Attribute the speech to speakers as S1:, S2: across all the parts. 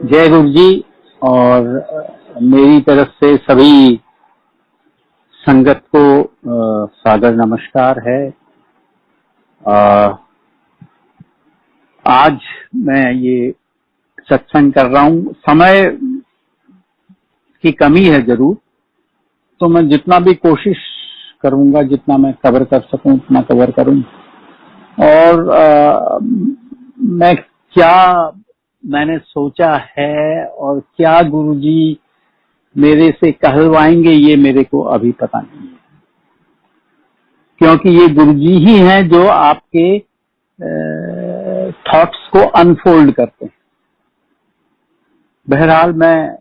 S1: जय गुरु जी। और मेरी तरफ से सभी संगत को सादर नमस्कार है। आज मैं ये सत्संग कर रहा हूँ। समय की कमी है जरूर, तो मैं जितना भी कोशिश करूंगा, जितना मैं कवर कर सकूं उतना कवर करूं। और मैंने सोचा है और क्या गुरुजी मेरे से कहलवाएंगे, ये मेरे को अभी पता नहीं है, क्योंकि ये गुरुजी ही हैं जो आपके थॉट्स को अनफोल्ड करते हैं। बहरहाल मैं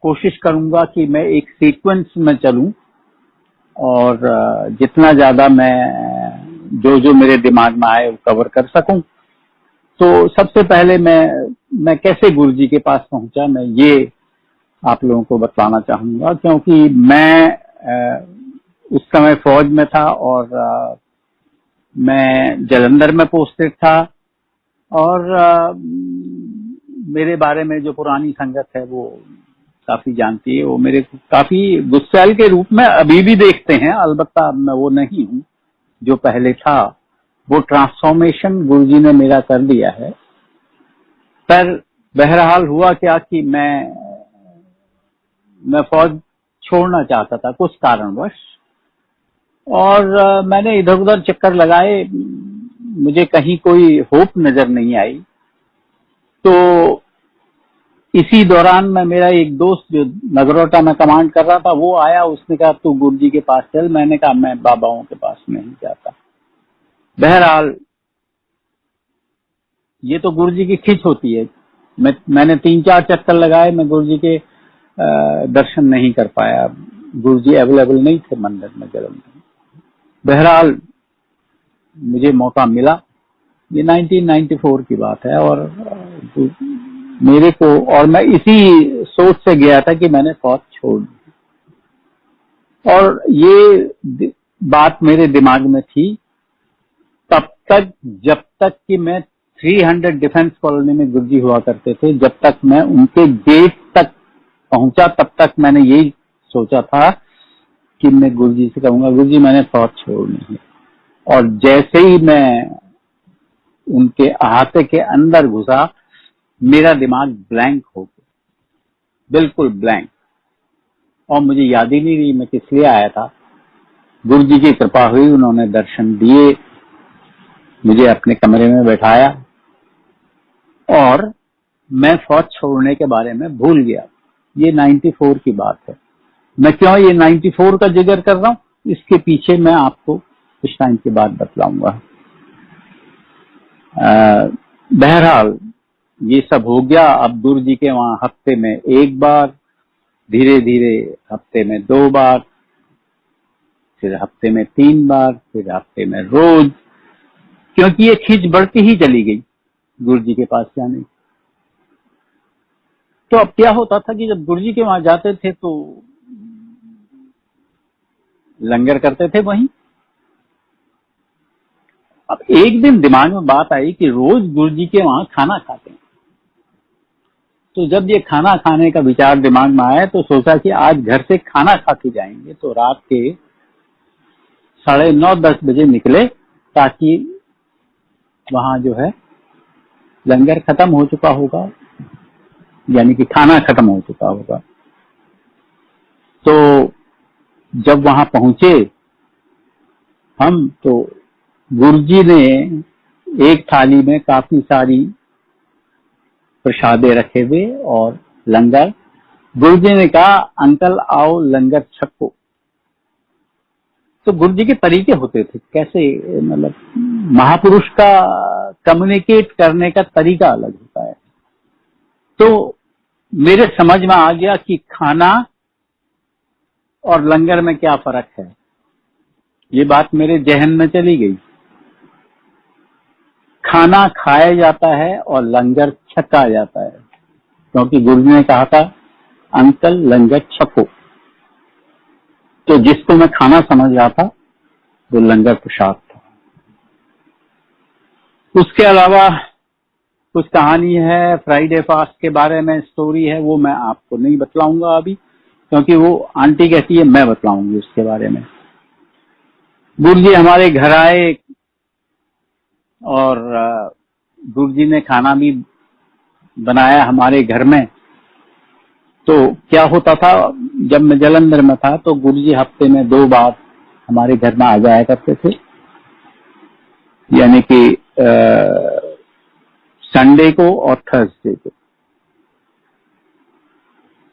S1: कोशिश करूंगा कि मैं एक सीक्वेंस में चलूं और जितना ज्यादा मैं जो मेरे दिमाग में आए वो कवर कर सकूं। तो सबसे पहले मैं कैसे गुरुजी के पास पहुंचा, मैं ये आप लोगों को बताना चाहूंगा, क्योंकि मैं उस समय फौज में था और मैं जालंधर में पोस्टेड था। और मेरे बारे में जो पुरानी संगत है वो काफी जानती है। वो मेरे को काफी गुस्सैल के रूप में अभी भी देखते हैं, अलबत्ता मैं वो नहीं हूँ जो पहले था। वो ट्रांसफॉर्मेशन गुरुजी ने मेरा कर दिया है। पर बहरहाल हुआ क्या कि मैं फौज छोड़ना चाहता था कुछ कारणवश, और मैंने इधर उधर चक्कर लगाए, मुझे कहीं कोई होप नजर नहीं आई। तो इसी दौरान मेरा एक दोस्त जो नगरोटा में कमांड कर रहा था वो आया। उसने कहा तू गुरुजी के पास चल। मैंने कहा मैं बाबाओं के पास नहीं जाता। बहरहाल ये तो गुरुजी की खिंच होती है। मैंने 3-4 चक्कर लगाए, मैं गुरुजी के दर्शन नहीं कर पाया। गुरुजी अवेलेबल नहीं थे मंदिर में जालंधर। बहरहाल मुझे मौका मिला। ये 1994 की बात है और मेरे को, और मैं इसी सोच से गया था कि मैंने फौज छोड़ दी। और ये बात मेरे दिमाग में थी तब तक, जब तक कि मैं 300 डिफेंस कॉलोनी में गुरुजी हुआ करते थे, जब तक मैं उनके गेट तक पहुंचा तब तक मैंने यही सोचा था कि मैं गुरुजी से कहूंगा गुरुजी मैंने फौज छोड़नी है। और जैसे ही मैं उनके अहाते के अंदर घुसा, मेरा दिमाग ब्लैंक हो गया, बिल्कुल ब्लैंक। और मुझे याद ही नहीं रही मैं किस लिए आया था। गुरुजी की कृपा हुई, उन्होंने दर्शन दिए, मुझे अपने कमरे में बैठाया और मैं फौज छोड़ने के बारे में भूल गया। ये 94 की बात है। मैं क्यों ये 94 का जिक्र कर रहा हूँ, इसके पीछे मैं आपको कुछ टाइम के बाद बतलाऊंगा। बहरहाल ये सब हो गया। अब गुरुजी के वहां हफ्ते में एक बार, धीरे धीरे हफ्ते में 2 बार, फिर हफ्ते में 3 बार, फिर हफ्ते में रोज, क्योंकि ये खींच बढ़ती ही चली गई गुरुजी के पास जाने। तो अब क्या होता था कि जब गुरुजी के वहां जाते थे तो लंगर करते थे वहीं। अब एक दिन दिमाग में बात आई कि रोज गुरुजी के वहां खाना खाते हैं। तो जब ये खाना खाने का विचार दिमाग में आया तो सोचा कि आज घर से खाना खा के जाएंगे। तो रात के 9:30-10 बजे निकले, ताकि वहां जो है लंगर खत्म हो चुका होगा, यानी कि खाना खत्म हो चुका होगा। तो जब वहां पहुंचे हम, तो गुरुजी ने एक थाली में काफी सारी प्रसादे रखे हुए और लंगर। गुरुजी ने कहा अंकल आओ लंगर छको। तो गुरुजी के तरीके होते थे, कैसे, मतलब महापुरुष का कम्युनिकेट करने का तरीका अलग होता है। तो मेरे समझ में आ गया कि खाना और लंगर में क्या फर्क है। ये बात मेरे जहन में चली गई। खाना खाया जाता है और लंगर छका जाता है, क्योंकि गुरुजी ने कहा था अंकल लंगर छको। तो जिसको मैं खाना समझ रहा था वो लंगर प्रसाद था। उसके अलावा कुछ कहानी है फ्राइडे फास्ट के बारे में, स्टोरी है, वो मैं आपको नहीं बतलाऊंगा अभी, क्योंकि वो आंटी कहती है मैं बतलाऊंगी उसके बारे में। गुरुजी हमारे घर आए और गुरुजी ने खाना भी बनाया हमारे घर में। तो क्या होता था, जब मैं जालंधर में था तो गुरुजी हफ्ते में 2 बार हमारे घर में आ जाया करते थे, यानी कि संडे को और थर्सडे को।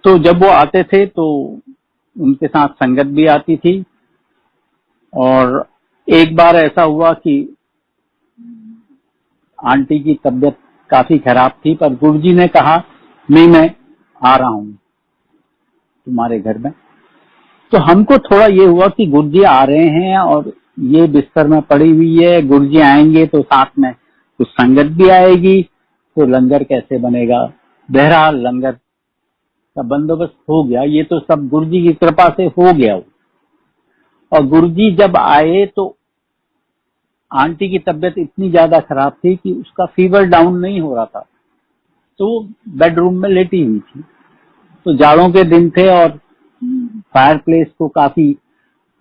S1: तो जब वो आते थे तो उनके साथ संगत भी आती थी। और एक बार ऐसा हुआ कि आंटी की तबीयत काफी खराब थी, पर गुरुजी ने कहा नहीं, मैं आ रहा हूं तुम्हारे घर में। तो हमको थोड़ा ये हुआ कि गुरुजी आ रहे हैं और ये बिस्तर में पड़ी हुई है, गुरुजी आएंगे तो साथ में कुछ संगत भी आएगी, तो लंगर कैसे बनेगा। बहरहाल लंगर का बंदोबस्त हो गया, ये तो सब गुरुजी की कृपा से हो गया। और गुरुजी जब आए तो आंटी की तबीयत इतनी ज्यादा खराब थी कि उसका फीवर डाउन नहीं हो रहा था, तो वो बेडरूम में लेटी हुई थी। तो जाड़ों के दिन थे और फायर प्लेस को काफी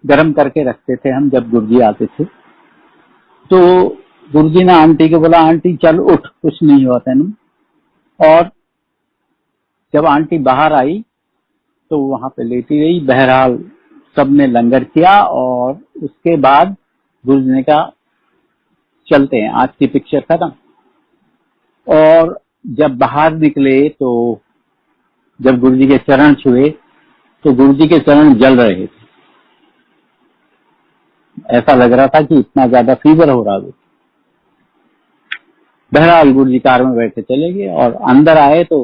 S1: गर्म करके रखते थे हम जब गुरुजी आते थे। तो गुरुजी ने आंटी को बोला, आंटी चल उठ, कुछ नहीं हुआ तेनू। और जब आंटी बाहर आई तो वहां पे लेटी रही। बहरहाल सबने लंगर किया और उसके बाद गुरुजी ने कहा चलते हैं, आज की पिक्चर खत्म। और जब बाहर निकले तो जब गुरुजी के चरण छुए तो गुरुजी के चरण जल रहे थे, ऐसा लग रहा था कि इतना ज्यादा फीवर हो रहा था। बहरहाल गुरुजी कार में बैठे चले गए और अंदर आए तो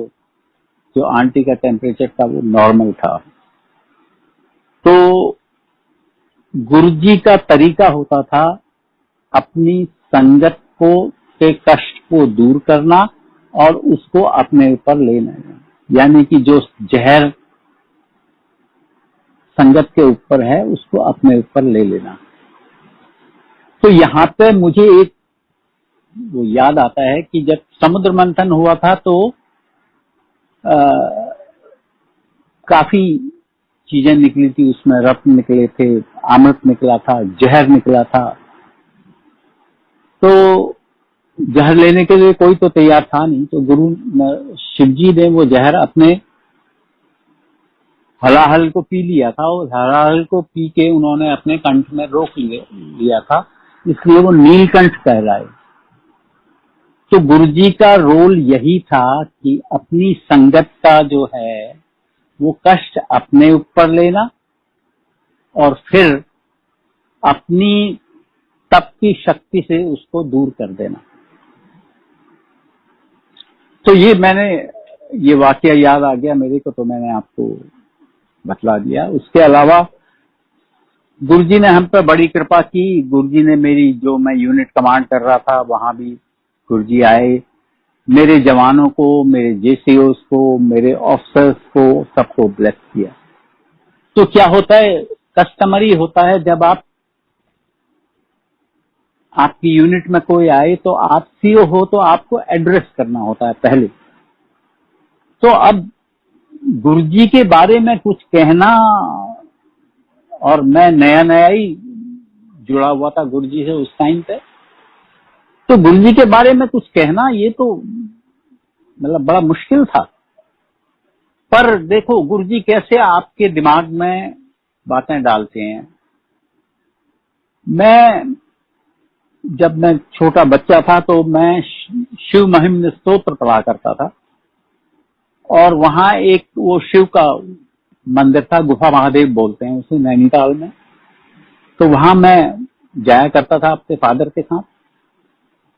S1: जो आंटी का टेम्परेचर था वो नॉर्मल था। तो गुरुजी का तरीका होता था अपनी संगत को के कष्ट को दूर करना और उसको अपने ऊपर लेना, यानी कि जो जहर संगत के ऊपर है उसको अपने ऊपर ले लेना। तो यहाँ पे मुझे एक वो याद आता है कि जब समुद्र मंथन हुआ था तो काफी चीजें निकली थी उसमें, रत्न निकले थे, अमृत निकला था, जहर निकला था। तो जहर लेने के लिए कोई तो तैयार था नहीं, तो गुरु शिवजी ने वो जहर अपने हलाहल को पी लिया था और हलाहल को पी के उन्होंने अपने कंठ में रोक लिया था, इसलिए वो नीलकंठ कहलाए। तो गुरुजी का रोल यही था कि अपनी संगत का जो है वो कष्ट अपने ऊपर लेना और फिर अपनी तप की शक्ति से उसको दूर कर देना। तो ये वाकया याद आ गया मेरे को, तो मैंने आपको बतला दिया। उसके अलावा गुरुजी ने हम पर बड़ी कृपा की। गुरुजी ने मेरी, जो मैं यूनिट कमांड कर रहा था वहां भी गुरुजी आए, मेरे जवानों को, मेरे जेसीओस को, मेरे ऑफिसर्स को, सबको ब्लेस किया। तो क्या होता है, कस्टमरी होता है, जब आपकी यूनिट में कोई आए तो आप सीओ हो तो आपको एड्रेस करना होता है पहले। तो अब गुरुजी के बारे में कुछ कहना, और मैं नया ही जुड़ा हुआ था गुरुजी से उस टाइम पे, तो गुरुजी के बारे में कुछ कहना ये तो मतलब बड़ा मुश्किल था। पर देखो गुरुजी कैसे आपके दिमाग में बातें डालते हैं। जब मैं छोटा बच्चा था तो मैं शिव महिम स्तोत्र पढ़ा करता था, और वहां एक वो शिव का मंदिर था, गुफा महादेव बोलते हैं उसे, नैनीताल में। तो वहां मैं जाया करता था अपने फादर के साथ।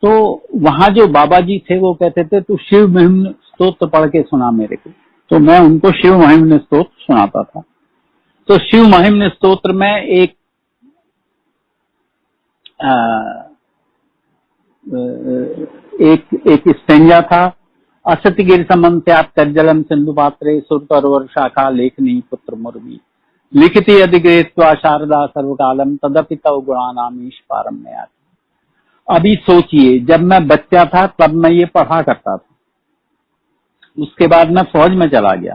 S1: तो वहां जो बाबा जी थे वो कहते थे तू शिव महिम स्तोत्र पढ़ के सुना मेरे को, तो मैं उनको शिव महिम स्तोत्र सुनाता था। तो शिव महिम स्तोत्र में एक स्टेंजा था, असत्यगिर समन्त्यात् कज्जलम सिंधु पात्रे सुरतरवर शाखा लेखनी पुत्र मुर्वी लिखिति अधिगृहीत्वा शारदा सर्वकालम तदपि तव गुणानामीश पारम्यात्। अभी सोचिए, जब मैं बच्चा था तब मैं ये पढ़ा करता था, उसके बाद मैं फौज में चला गया।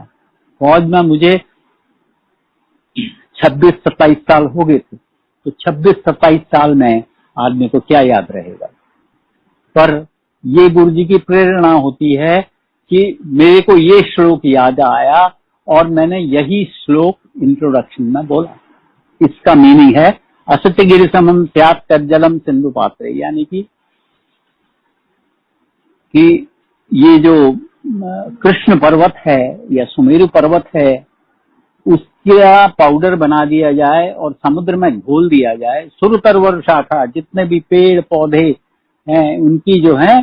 S1: फौज में मुझे 26-27 साल हो गए थे, तो 26-27 साल में आदमी को क्या याद रहेगा। पर ये गुरु जी की प्रेरणा होती है कि मेरे को ये श्लोक याद आया और मैंने यही श्लोक इंट्रोडक्शन में बोला। इसका मीनिंग है असत्य गिरि समम स्यात् तज्जलम सिंधु पात्रे, यानी कि ये जो कृष्ण पर्वत है या सुमेरु पर्वत है, उसका पाउडर बना दिया जाए और समुद्र में घोल दिया जाए, सुरतरवर शाखा जितने भी पेड़ पौधे हैं उनकी जो है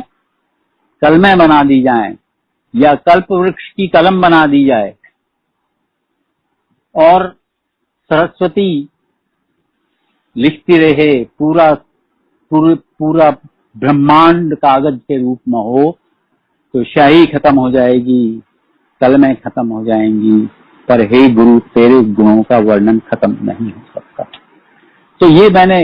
S1: कलमें बना दी जाएं या कल्प वृक्ष की कलम बना दी जाए, और सरस्वती लिखती रहे, पूरा ब्रह्मांड कागज के रूप में हो, तो शाही खत्म हो जाएगी, कलमें खत्म हो जाएंगी, पर हे गुरु तेरे गुणों का वर्णन खत्म नहीं हो सकता। तो ये मैंने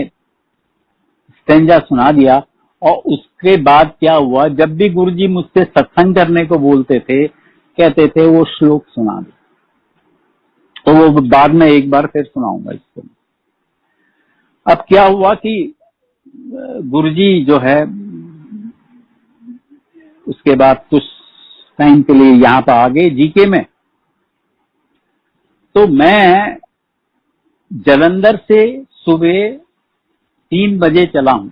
S1: स्टेंजा सुना दिया। और उसके बाद क्या हुआ, जब भी गुरुजी मुझसे सत्संग करने को बोलते थे, कहते थे वो श्लोक सुना दे, तो वो बाद में एक बार फिर सुनाऊंगा इसको। अब क्या हुआ कि गुरुजी जो है उसके बाद कुछ टाइम के लिए यहाँ पर आ गए जीके में। तो मैं जालंधर से सुबह 3 बजे चला हूं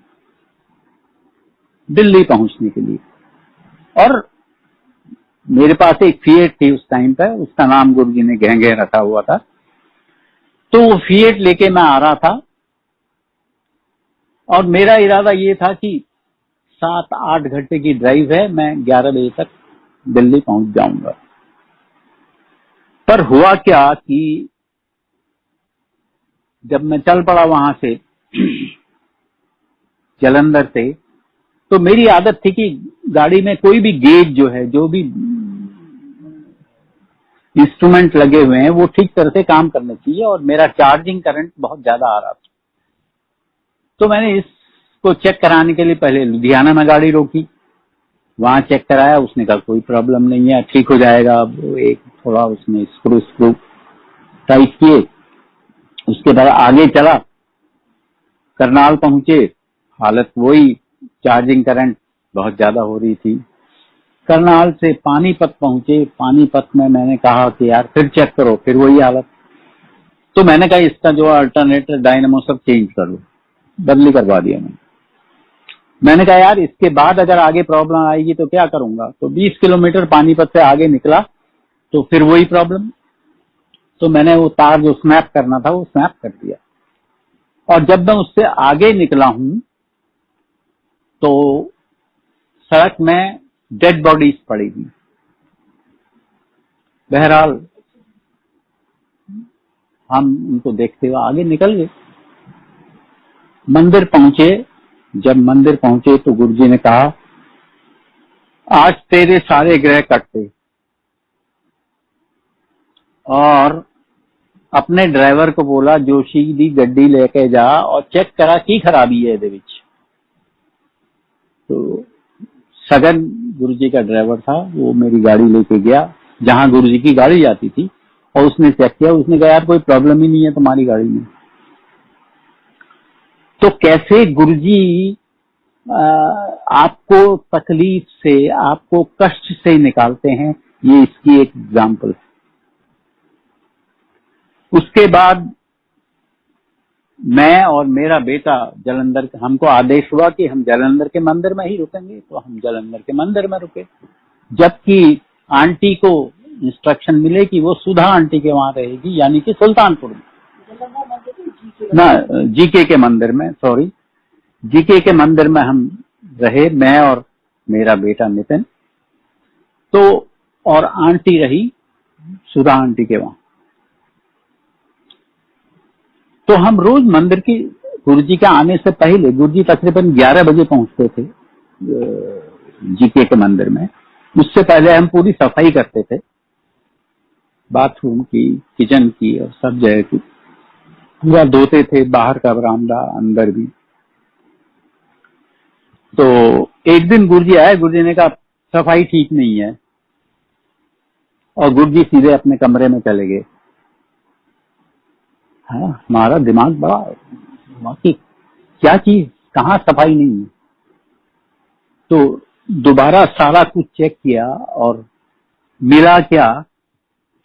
S1: दिल्ली पहुंचने के लिए, और मेरे पास एक फिएट थी उस टाइम पर, उसका नाम गुरुजी ने घेंघे रखा हुआ था। तो वो फिएट लेके मैं आ रहा था और मेरा इरादा ये था कि 7-8 घंटे की ड्राइव है, मैं 11 बजे तक दिल्ली पहुंच जाऊंगा। पर हुआ क्या कि जब मैं चल पड़ा वहां से जालंधर से, तो मेरी आदत थी कि गाड़ी में कोई भी गेज जो है, जो भी इंस्ट्रूमेंट लगे हुए हैं वो ठीक तरह से काम करने चाहिए, और मेरा चार्जिंग करंट बहुत ज्यादा आ रहा था। तो मैंने इसको चेक कराने के लिए पहले लुधियाना में गाड़ी रोकी, वहां चेक कराया, उसने कहा कोई प्रॉब्लम नहीं है, ठीक हो जाएगा। एक थोड़ा उसने स्क्रू टाइट किए, उसके बाद आगे चला, करनाल पहुंचे, हालत वही, चार्जिंग करंट बहुत ज्यादा हो रही थी। करनाल से पानीपत पहुंचे, पानीपत में मैंने कहा कि यार फिर चेक करो, फिर वही हालत। तो मैंने कहा इसका जो अल्टरनेटर डायनेमो सब चेंज कर लो, बदली करवा दिया मैंने कहा यार इसके बाद अगर आगे प्रॉब्लम आएगी तो क्या करूंगा। तो 20 किलोमीटर पानीपत से आगे निकला तो फिर वही प्रॉब्लम। तो मैंने वो तार जो स्नैप करना था वो स्नैप कर दिया, और जब मैं उससे आगे निकला हूं तो सड़क में डेड बॉडीज पड़ी हुई। बहरहाल हम उनको देखते हुए आगे निकल गए, मंदिर पहुंचे। जब मंदिर पहुंचे तो गुरुजी ने कहा आज तेरे सारे ग्रह कटते, और अपने ड्राइवर को बोला जोशी दी गड्डी लेके जा और चेक करा की खराबी है ਇਹਦੇ ਵਿੱਚ। तो सगन गुरुजी का ड्राइवर था, वो मेरी गाड़ी लेके गया जहां गुरुजी की गाड़ी जाती थी, और उसने चेक किया, उसने कहा यार कोई प्रॉब्लम ही नहीं है तुम्हारी गाड़ी में। तो कैसे गुरुजी आपको तकलीफ से, आपको कष्ट से निकालते हैं, ये इसकी एक एग्जाम्पल है। उसके बाद मैं और मेरा बेटा जालंधर, हमको आदेश हुआ कि हम जालंधर के मंदिर में ही रुकेंगे, तो हम जालंधर के मंदिर में रुके, जबकि आंटी को इंस्ट्रक्शन मिले कि वो सुधा आंटी के वहां रहेगी, यानी कि सुल्तानपुर में ना, जीके के मंदिर में, सॉरी, जीके के मंदिर में हम रहे, मैं और मेरा बेटा नितिन। तो और आंटी रही सुधा आंटी के वहां। तो हम रोज मंदिर की, गुरुजी के आने से पहले, गुरुजी तकरीबन 11 बजे पहुंचते थे जीके के मंदिर में, उससे पहले हम पूरी सफाई करते थे, बाथरूम की, किचन की और सब जगह की, पूरा धोते थे, बाहर का बरामदा, अंदर भी। तो एक दिन गुरुजी आए, गुरुजी ने कहा सफाई ठीक नहीं है, और गुरुजी सीधे अपने कमरे में चले गए। हाँ, हमारा दिमाग बड़ा बाकी क्या चीज, कहाँ सफाई नहीं है। तो दोबारा सारा कुछ चेक किया और मिला क्या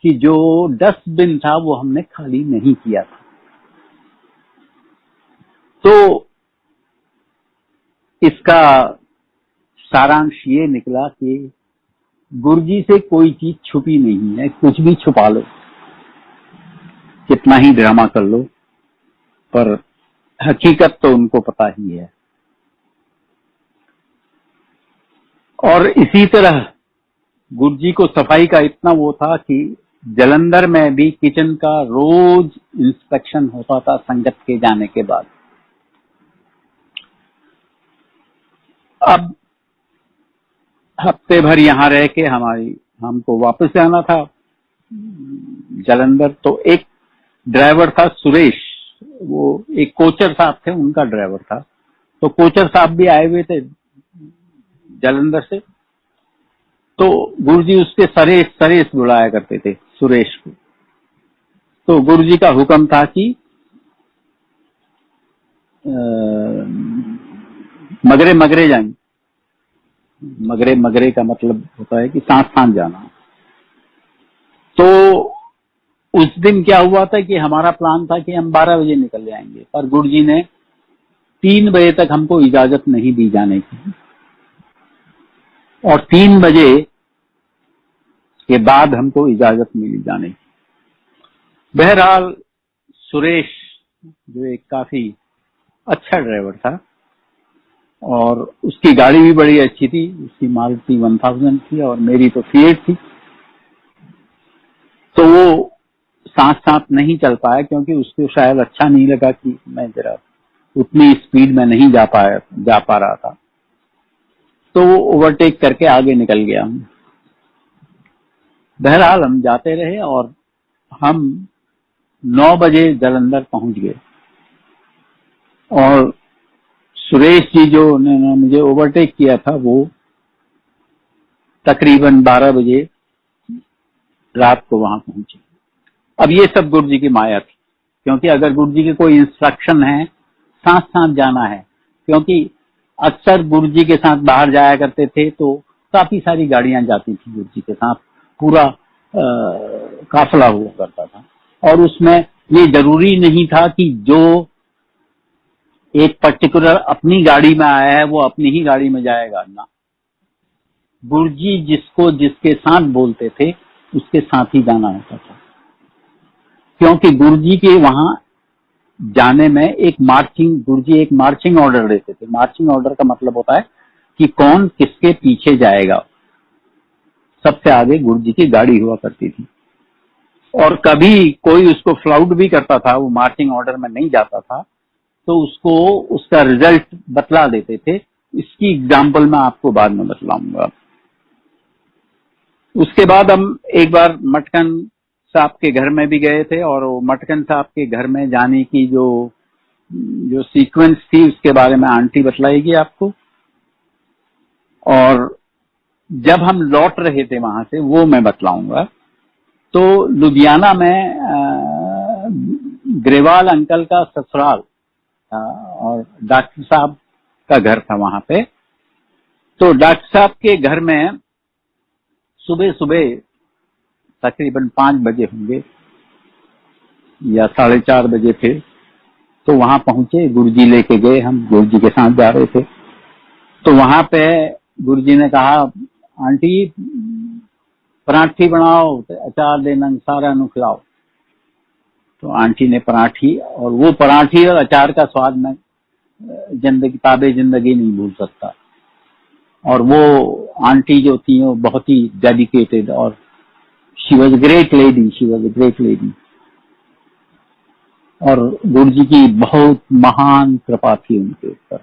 S1: कि जो डस्टबिन था वो हमने खाली नहीं किया था। तो इसका सारांश ये निकला कि गुरुजी से कोई चीज छुपी नहीं है, कुछ भी छुपा लो, कितना ही ड्रामा कर लो, पर हकीकत तो उनको पता ही है। और इसी तरह गुरुजी को सफाई का इतना वो था कि जालंधर में भी किचन का रोज इंस्पेक्शन होता था संगत के जाने के बाद। अब हफ्ते भर यहाँ रह के हमको वापस जाना था जालंधर। तो एक ड्राइवर था सुरेश, वो एक कोचर साहब थे, उनका ड्राइवर था। तो कोचर साहब भी आए हुए थे जालंधर से। तो गुरुजी उसके सरेश सरेश बुलाया करते थे सुरेश को। तो गुरुजी का हुक्म था कि मगरे मगरे जाएंगे। मगरे मगरे का मतलब होता है कि सांस सांस जाना। तो उस दिन क्या हुआ था कि हमारा प्लान था कि हम 12 बजे निकल जाएंगे, पर गुरुजी ने 3 बजे तक हमको इजाजत नहीं दी जाने की, और 3 बजे के बाद हमको इजाजत मिली जाने की। बहरहाल सुरेश जो एक काफी अच्छा ड्राइवर था, और उसकी गाड़ी भी बड़ी अच्छी थी, उसकी मारुति 1000 थी और मेरी तो फिएट थी। तो वो साथ साथ नहीं चल पाया, क्योंकि उसको शायद अच्छा नहीं लगा कि मैं जरा उतनी स्पीड में नहीं जा पा रहा था। तो वो ओवरटेक करके आगे निकल गया। बहरहाल हम जाते रहे और हम 9 बजे जालंधर पहुंच गए, और सुरेश जी जो ने मुझे ओवरटेक किया था वो तकरीबन 12 बजे रात को वहां पहुंचे। अब ये सब गुरुजी की माया थी, क्योंकि अगर गुरुजी के कोई इंस्ट्रक्शन है, साथ साथ जाना है। क्योंकि अक्सर गुरुजी के साथ बाहर जाया करते थे तो काफी सारी गाड़ियां जाती थी गुरुजी के साथ, पूरा काफिला हुआ करता था। और उसमें ये जरूरी नहीं था कि जो एक पर्टिकुलर अपनी गाड़ी में आया है वो अपनी ही गाड़ी में जाएगा ना। गुरुजी जिसको जिसके साथ बोलते थे उसके साथ ही जाना होता था, क्योंकि गुरुजी के वहां जाने में गुरुजी एक मार्चिंग ऑर्डर देते थे। मार्चिंग ऑर्डर का मतलब होता है कि कौन किसके पीछे जाएगा। सबसे आगे गुरुजी की गाड़ी हुआ करती थी, और कभी कोई उसको फ्लाउट भी करता था, वो मार्चिंग ऑर्डर में नहीं जाता था, तो उसको उसका रिजल्ट बतला देते थे। इसकी एग्जाम्पल मैं आपको बाद में बतलाऊंगा। उसके बाद हम एक बार मटकन साहब के घर में भी गए थे, और वो मटकन साहब के घर में जाने की जो सीक्वेंस थी उसके बारे में आंटी बतलाएगी आपको। और जब हम लौट रहे थे वहां से वो मैं बतलाऊंगा। तो लुधियाना में ग्रेवाल अंकल का ससुराल और डॉक्टर साहब का घर था वहां पे। तो डॉक्टर साहब के घर में सुबह सुबह तकरीबन 5 बजे होंगे या 4:30 बजे थे, तो वहां पहुंचे। गुरुजी लेके गए, हम गुरुजी के साथ जा रहे थे। तो वहां पे गुरुजी ने कहा, आंटी पराठी बनाओ, अचार देना सारा नु खिलाओ। तो आंटी ने पराठी, और वो पराठी और अचार का स्वाद मैं जिंदगी नहीं भूल सकता। और वो आंटी जो थी वो बहुत ही डेडिकेटेड, और शी वॉज ग्रेट लेडी। और गुरुजी की बहुत महान कृपा थी उनके ऊपर।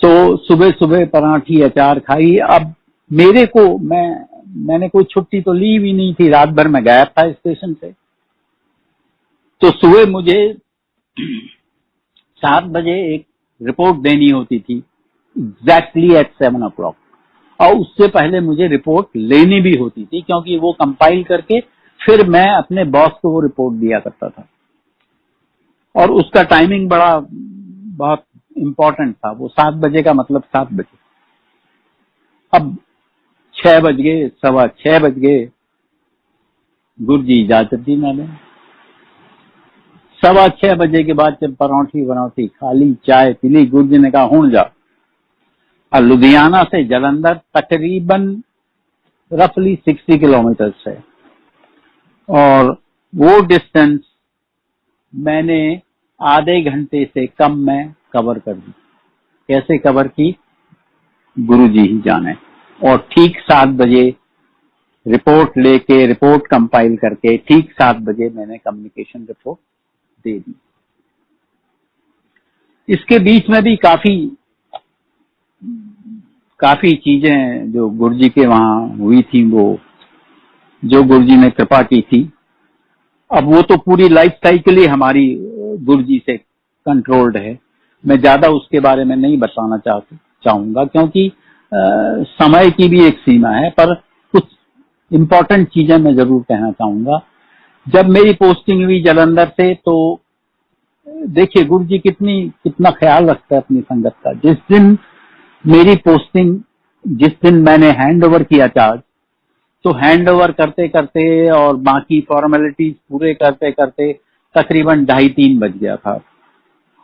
S1: तो सुबह सुबह पराठी अचार खाई। अब मेरे को मैंने कोई छुट्टी तो ली भी नहीं थी, रात भर मैं गायब था स्टेशन से। तो सुबह मुझे 7 बजे एक रिपोर्ट देनी होती थी एग्जैक्टली एट 7 o'clock। और उससे पहले मुझे रिपोर्ट लेनी भी होती थी, क्योंकि वो कंपाइल करके फिर मैं अपने बॉस को वो रिपोर्ट दिया करता था। और उसका टाइमिंग बहुत इम्पोर्टेंट था। वो 7 बजे का मतलब 7 बजे। अब 6 बज गए, 6:15 बज गए, गुरुजी इजाजत दी मैंने। 6:15 बजे के बाद जब परौंठी खाली, चाय पीली, गुरुजी ने कहा हुण जा। और लुधियाना से जालंधर तकरीबन रफली 60 किलोमीटर है, और वो डिस्टेंस मैंने आधे घंटे से कम में कवर कर दी। कैसे कवर की, गुरुजी ही जाने। और ठीक 7 बजे रिपोर्ट लेके, रिपोर्ट कंपाइल करके ठीक 7 बजे मैंने कम्युनिकेशन रिपोर्ट दे दी। इसके बीच में भी काफी चीजें जो गुरुजी के वहां हुई थी, वो जो गुरुजी ने कृपा की थी। अब वो तो पूरी लाइफ साइकिल ही हमारी गुरुजी से कंट्रोल्ड है। मैं ज्यादा उसके बारे में नहीं बताना चाहूंगा, क्योंकि समय की भी एक सीमा है। पर कुछ इम्पोर्टेंट चीजें मैं जरूर कहना चाहूंगा। जब मेरी पोस्टिंग हुई जालंधर से, तो देखिए गुरुजी कितना ख्याल रखता है अपनी संगत का। जिस दिन मेरी पोस्टिंग, जिस दिन मैंने हैंड ओवर किया चार्ज, तो हैंड ओवर करते करते और बाकी फॉर्मेलिटीज पूरे करते करते तकरीबन 2:30-3 बज गया था।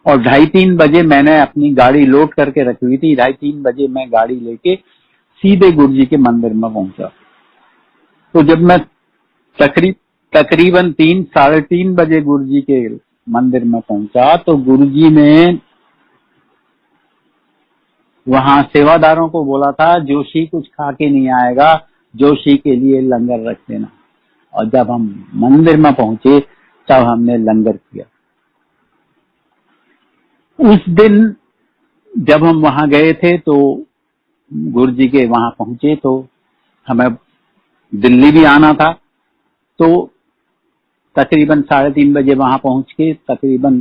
S1: और 2:30-3 बजे मैंने अपनी गाड़ी लोड करके रखी हुई थी। 2:30-3 बजे मैं गाड़ी लेके सीधे गुरुजी के मंदिर में पहुंचा। तो जब मैं तकरीबन 3-3:30 बजे गुरुजी के मंदिर में पहुंचा, तो गुरुजी ने वहां सेवादारों को बोला था, जोशी कुछ खा के नहीं आएगा, जोशी के लिए लंगर रख देना। और जब हम मंदिर में पहुंचे तब हमने लंगर किया। उस दिन जब हम वहां गए थे, तो गुरुजी के वहां पहुंचे, तो हमें दिल्ली भी आना था। तो तकरीबन 3:30 बजे वहां पहुंच के तकरीबन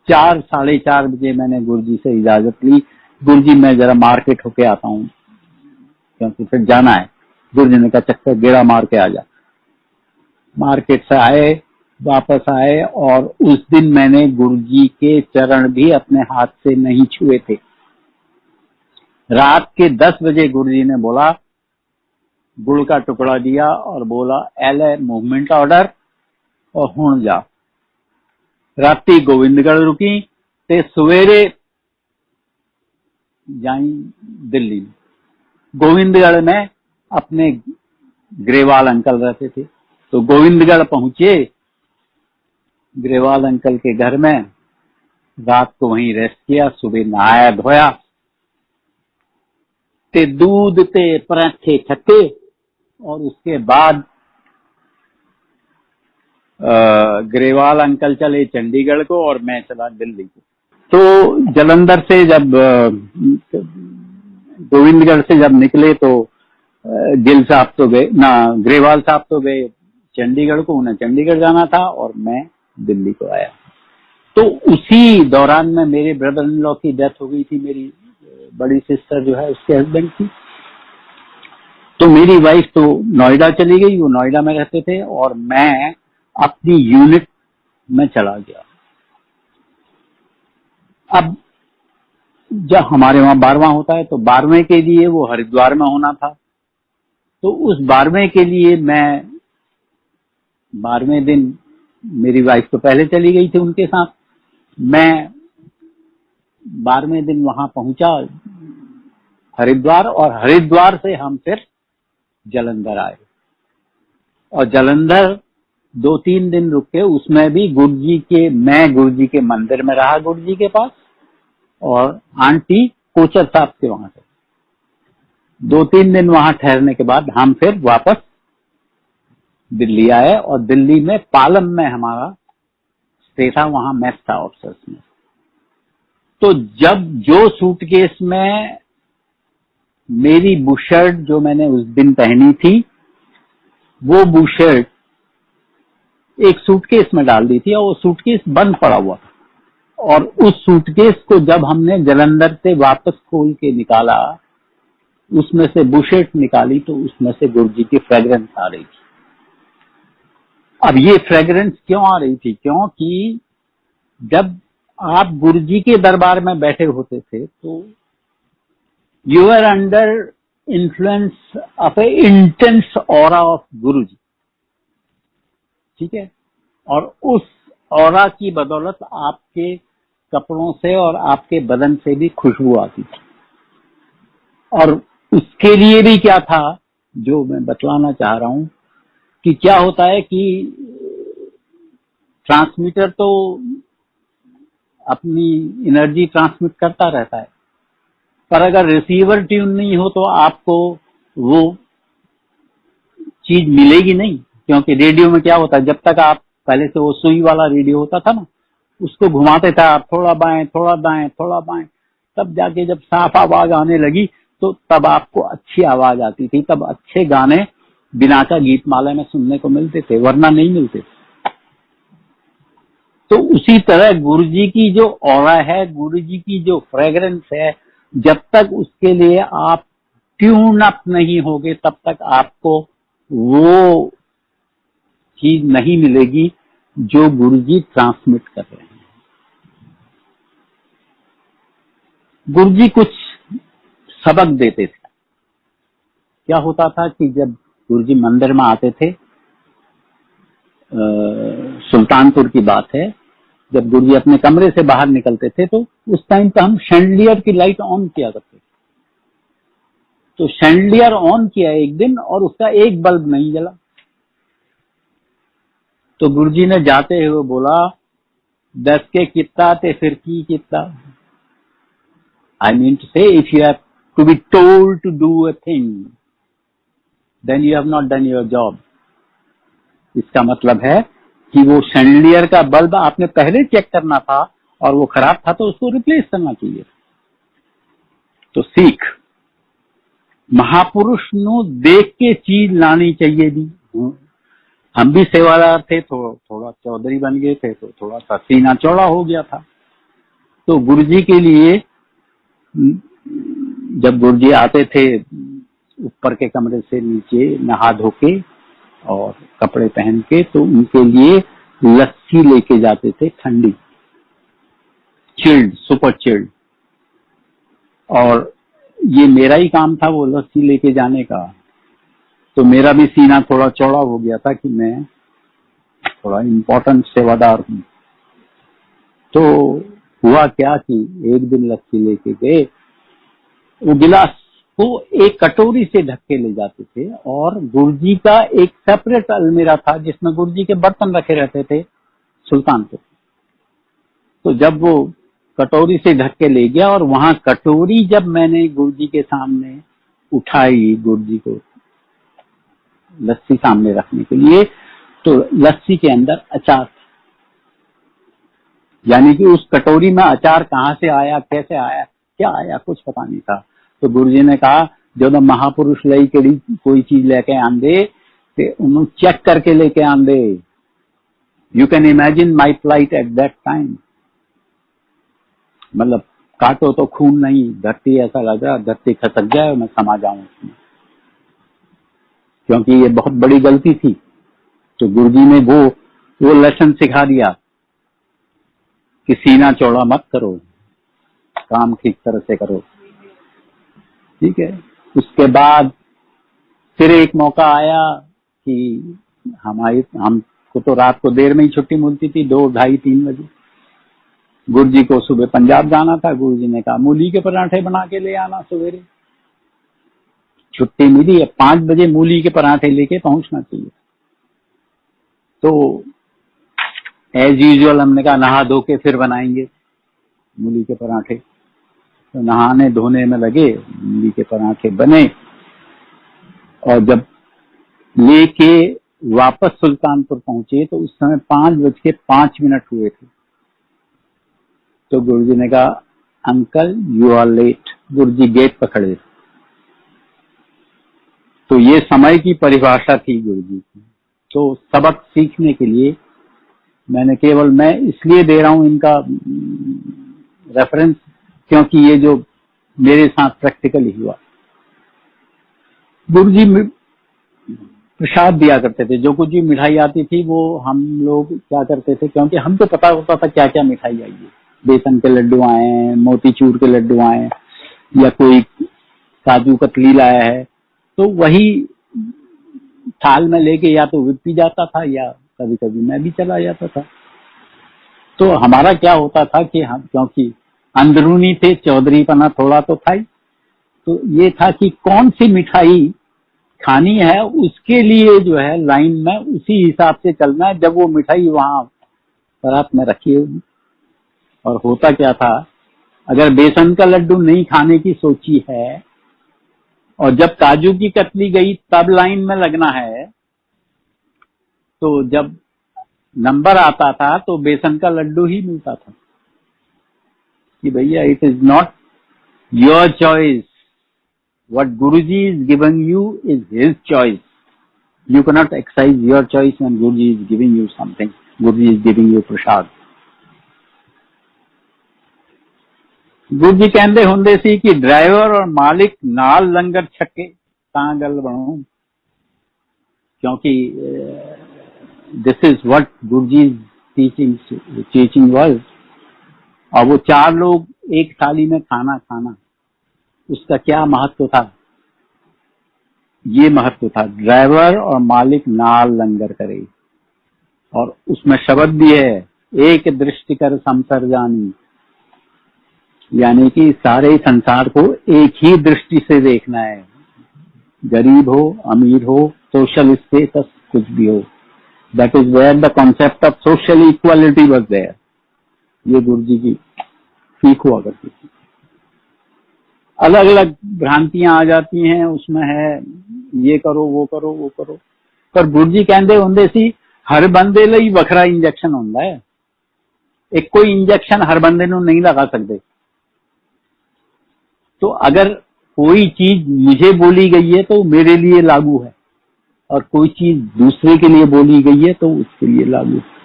S1: 4-4:30 बजे मैंने गुरुजी से इजाजत ली। गुरुजी मैं जरा मार्केट होके आता हूँ, क्योंकि फिर जाना है। गुरुजी ने कहा चक्कर गेड़ा मार के आ जा। मार्केट से आए, वापस आए, और उस दिन मैंने गुरुजी के चरण भी अपने हाथ से नहीं छुए थे। रात के 10 बजे गुरुजी ने बोला, गुड़ का टुकड़ा दिया और बोला, एले मूवमेंट ऑर्डर और हुण जा। राती गोविंदगढ़ रुकी ते सवेरे जाई दिल्ली। गोविंदगढ़ में अपने ग्रेवाल अंकल रहते थे, तो गोविंदगढ़ पहुंचे, ग्रेवाल अंकल के घर में रात को वहीं रेस्ट किया। सुबह नहाया धोया ते दूध ते पराठे छके, और उसके बाद ग्रेवाल अंकल चले चंडीगढ़ को और मैं चला दिल्ली को। तो जालंधर से जब गोविंदगढ़ से जब निकले, तो गिल साहब तो गए ना, ग्रेवाल साहब तो गए चंडीगढ़ को, उन्हें चंडीगढ़ जाना था, और मैं दिल्ली को आया। तो उसी दौरान में मेरे ब्रदर इन लॉ की डेथ हो गई थी, मेरी बड़ी सिस्टर जो है उसके हस्बैंड की। तो मेरी वाइफ तो नोएडा चली गई, वो नोएडा में रहते थे, और मैं अपनी यूनिट में चला गया। अब जब हमारे वहां 12वां होता है, तो 12वें के लिए वो हरिद्वार में होना था। तो उस 12वें के लिए मैं 12वें दिन, मेरी वाइफ तो पहले चली गई थी उनके साथ, मैं 12वें दिन वहां पहुंचा हरिद्वार, और हरिद्वार से हम फिर जालंधर आए। और जालंधर 2-3 दिन रुके। उसमें भी मैं गुरुजी के मंदिर में रहा, गुरुजी के पास, और आंटी कोचर साहब के वहां से 2-3 दिन वहां ठहरने के बाद हम फिर वापस दिल्ली आए। और दिल्ली में पालम में हमारा स्टे था, वहां मेस था ऑफिसर्स में। तो जब जो सूटकेस में मेरी बुशर्ट जो मैंने उस दिन पहनी थी, वो बुशर्ट एक सूटकेस में डाल दी थी, और वो सूटकेस बंद पड़ा हुआ था, और उस सूटकेस को जब हमने जलंधर से वापस खोल के निकाला, उसमें से बुशेट निकाली तो उसमें से गुरुजी की फ्रेग्रेंस आ रही थी। अब ये फ्रेग्रेंस क्यों आ रही थी? क्योंकि जब आप गुरुजी के दरबार में बैठे होते थे तो you are under influence of a intense aura of Guruji, ठीक है। और उस ऑरा की बदौलत आपके कपड़ों से और आपके बदन से भी खुशबू आती थी। और उसके लिए भी क्या था, जो मैं बतलाना चाह रहा हूं, कि क्या होता है कि ट्रांसमीटर तो अपनी एनर्जी ट्रांसमिट करता रहता है, पर अगर रिसीवर ट्यून नहीं हो तो आपको वो चीज मिलेगी नहीं। क्योंकि रेडियो में क्या होता है, जब तक आप पहले से वो सुई वाला रेडियो होता था ना, उसको घुमाते थे आप, थोड़ा बाएं थोड़ा दाएं थोड़ा बाएं, तब जाके जब साफ आवाज आने लगी तो तब आपको अच्छी आवाज आती थी, तब अच्छे गाने बिना का गीतमाला में सुनने को मिलते थे, वरना नहीं मिलते थे। तो उसी तरह गुरुजी की जो ऑरा है, गुरुजी की जो फ्रेग्रेंस है, जब तक उसके लिए आप ट्यून अप नहीं होगे तब तक आपको वो चीज नहीं मिलेगी जो गुरुजी ट्रांसमिट कर रहे हैं। गुरुजी कुछ सबक देते थे। क्या होता था कि जब गुरुजी मंदिर में आते थे, सुल्तानपुर की बात है, जब गुरुजी अपने कमरे से बाहर निकलते थे तो उस टाइम पे हम शैंडलियर की लाइट ऑन किया करते थे। तो शैंडलियर ऑन किया एक दिन और उसका एक बल्ब नहीं जला। तो गुरुजी ने जाते हुए बोला, 10 के कितना ते फिर की कितना। I mean to say, if you have to be told to do a thing, then you have not done your job. इसका मतलब है कि वो शैंडलियर का बल्ब आपने पहले चेक करना था और वो खराब था तो उसको रिप्लेस करना चाहिए। तो सीख, महापुरुष नु देख के चीज लानी चाहिए जी। हम भी सेवादार थे, थोड़ा चौधरी बन गए थे तो थोड़ा सा सीना चौड़ा हो गया था। तो गुरुजी के लिए, जब गुरुजी आते थे ऊपर के कमरे से नीचे नहा धो के और कपड़े पहन के, तो उनके लिए लस्सी लेके जाते थे, ठंडी, चिल्ड, सुपर चिल्ड। और ये मेरा ही काम था वो लस्सी लेके जाने का। तो मेरा भी सीना थोड़ा चौड़ा हो गया था कि मैं थोड़ा इम्पोर्टेंट सेवादार हूं। तो हुआ क्या कि एक दिन लस्सी लेके गए, वो गिलास को एक कटोरी से ढक के ले जाते थे और गुरुजी का एक सेपरेट अलमीरा था जिसमें गुरुजी के बर्तन रखे रहते थे सुल्तानपुर। तो जब वो कटोरी से ढक के ले गया और वहां कटोरी जब मैंने गुरुजी के सामने उठाई, गुरुजी को लस्सी सामने रखने के लिए, तो लस्सी के अंदर अचार था। यानी कि उस कटोरी में अचार कहाँ से आया, कैसे आया, क्या आया, कुछ पता नहीं था। तो गुरुजी ने कहा, जो ना महापुरुष लई केड़ी कोई चीज लेके आंदे ते उन्होंने चेक करके लेके आंदे। You can imagine my flight at that time. मतलब काटो तो खून नहीं, धरती ऐसा लग रहा धरती खसक जाए और मैं समा जाऊं उसमें, क्योंकि ये बहुत बड़ी गलती थी। तो गुरुजी ने वो लेसन सिखा दिया कि सीना चौड़ा मत करो, काम ठीक तरह से करो, ठीक है। उसके बाद फिर एक मौका आया कि हमको तो रात को देर में ही छुट्टी मिलती थी, 2, 2:30, 3 बजे। गुरुजी को सुबह पंजाब जाना था। गुरुजी ने कहा मूली के पराठे बना के ले आना सवेरे। छुट्टी मिली है, 5 बजे मूली के पराठे लेके पहुंचना चाहिए। तो एज यूजुअल हमने कहा नहा धो के फिर बनाएंगे मूली के पराठे। तो नहाने धोने में लगे, मूली के पराठे बने और जब लेके वापस सुल्तानपुर पहुंचे तो उस समय 5:05 हुए थे। तो गुरुजी ने कहा uncle you are late. Guruji gate पर खड़े। तो ये समय की परिभाषा थी गुरुजी की। तो सबक सीखने के लिए मैं इसलिए दे रहा हूं इनका रेफरेंस, क्योंकि ये जो मेरे साथ प्रैक्टिकली हुआ। गुरुजी प्रसाद दिया करते थे, जो कुछ भी मिठाई आती थी वो हम लोग क्या करते थे, क्योंकि हमको पता होता था क्या क्या मिठाई आई है, बेसन के लड्डू आए हैं, मोतीचूर के लड्डू आए हैं, या कोई काजू कतली लाया है, तो वही थाल में लेके या तो विप्पी जाता था या कभी कभी मैं भी चला जाता था। तो हमारा क्या होता था कि हम, क्योंकि अंदरूनी थे, चौधरीपना थोड़ा तो था ही, तो ये था कि कौन सी मिठाई खानी है उसके लिए जो है लाइन में उसी हिसाब से चलना है, जब वो मिठाई वहां परात में रखी होगी। और होता क्या था, अगर बेसन का लड्डू नहीं खाने की सोची है और जब काजू की कतली गई तब लाइन में लगना है, तो जब नंबर आता था तो बेसन का लड्डू ही मिलता था कि भैया it is not your choice, what Guruji is giving you is his choice. You cannot exercise your choice when Guruji is giving you something. Guruji is giving you prasad. गुरुजी कहते होंगे सी कि ड्राइवर और मालिक नाल लंगर छके ता गल बनू, क्योंकि this is what Guruji teaching was. और वो चार लोग एक थाली में खाना खाना, उसका क्या महत्व था, ये महत्व था, ड्राइवर और मालिक नाल लंगर करे। और उसमें शब्द भी है, एक दृष्टि कर संसर जानी, यानी कि सारे संसार को एक ही दृष्टि से देखना है, गरीब हो अमीर हो, सोशल स्टेटस कुछ भी हो। That is where the concept of social equality was there. ये गुरुजी की सीख हुआ करती थी। अलग अलग भ्रांतियां आ जाती हैं, उसमें है ये करो वो करो वो करो, पर गुरुजी कहते होंगे सी हर बंदे ਲਈ ਵੱਖਰਾ इंजेक्शन ਹੁੰਦਾ है, एक कोई इंजेक्शन हर बंदे ਨੂੰ नहीं लगा सकते। तो अगर कोई चीज मुझे बोली गई है तो मेरे लिए लागू है, और कोई चीज दूसरे के लिए बोली गई है तो उसके लिए लागू है।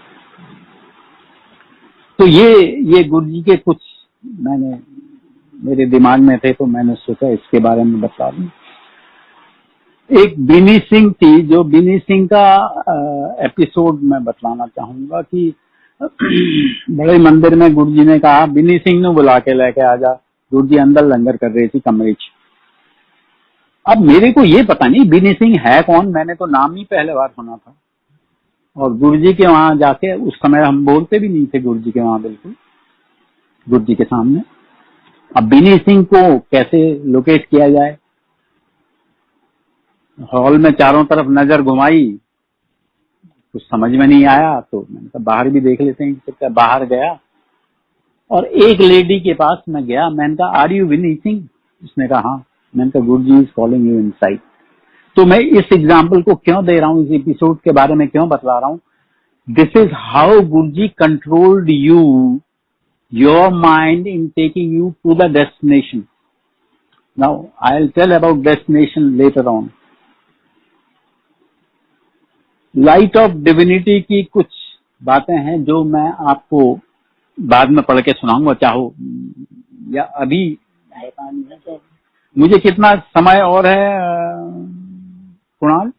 S1: तो ये गुरुजी के कुछ मैंने मेरे दिमाग में थे, तो मैंने सोचा इसके बारे में बता दूं। एक बिनी सिंह थी, जो बिनी सिंह का एपिसोड मैं बतलाना चाहूंगा कि बड़े मंदिर में गुरुजी ने कहा बिनी सिंह ने बुला के लेके आ जा। गुरुजी अंदर लंगर कर रही थी कमरे च। अब मेरे को ये पता नहीं बिनी सिंह है कौन, मैंने तो नाम ही पहले बार सुना था। और गुरुजी के वहां जाके, उस समय हम बोलते भी नहीं थे गुरुजी के वहां, बिल्कुल गुरुजी के सामने। अब बिनी सिंह को कैसे लोकेट किया जाए, हॉल में चारों तरफ नजर घुमाई, कुछ समझ में नहीं आया, तो मैंने कहा बाहर भी देख लेते हैं। तो बाहर गया और एक लेडी के पास मैं गया, मैंने कहा आर यू बिनी सिंह? उसने कहा हाँ। मैंने कहा गुरुजी इज कॉलिंग यू इनसाइड। तो मैं इस एग्जाम्पल को क्यों दे रहा हूं, इस एपिसोड के बारे में क्यों बतला रहा हूं, this is how Guruji controlled you, your mind, in taking you to the destination. Now I will tell about destination later on. Light of divinity की कुछ बातें हैं जो मैं आपको बाद में पढ़ के सुनाऊंगा, चाहो या अभी। मुझे कितना समय और है Kunal?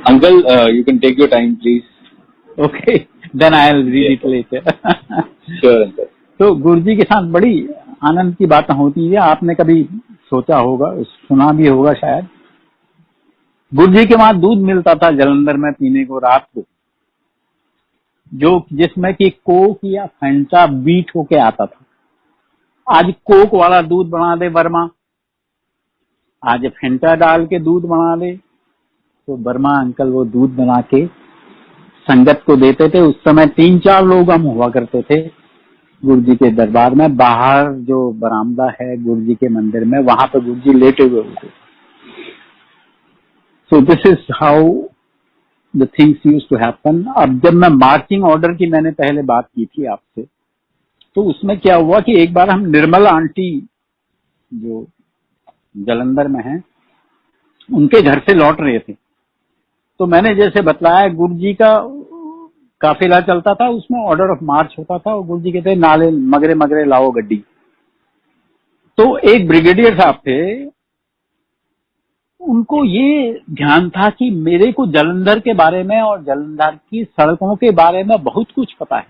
S2: Uncle, you can take your time, please.
S1: Okay, then I'll read it later.
S2: Sure, uncle.
S1: तो गुरुजी के साथ बड़ी आनंद की बातें होती है, आपने कभी सोचा होगा, सुना भी होगा शायद। गुरुजी के वहां दूध मिलता था जलंधर में पीने को रात को, जो जिसमें कि कोक या फैंटा बीट होके आता था। आज कोक वाला दूध बना दे वर्मा, आज फैंटा डाल के दूध बना दे, तो वर्मा अंकल वो दूध बना के संगत को देते थे। उस समय 3-4 लोग हम हुआ करते थे गुरुजी के दरबार में। बाहर जो बरामदा है गुरुजी के मंदिर में, वहां पे गुरुजी लेटे हुए होते। So this is how the things used to happen. अब जब मैं मार्चिंग ऑर्डर की मैंने पहले बात की थी आपसे, तो उसमें क्या हुआ कि एक बार हम निर्मला आंटी जो जलंधर में हैं, उनके घर से लौट रहे थे। तो मैंने जैसे बतलाया गुरुजी का काफिला चलता था, उसमें ऑर्डर ऑफ मार्च होता था और गुरुजी कहते नाले मगरे मगरे लाओ गड्डी। तो एक ब्रिगेडियर साहब थे, उनको ये ध्यान था कि मेरे को जालंधर के बारे में और जालंधर की सड़कों के बारे में बहुत कुछ पता है।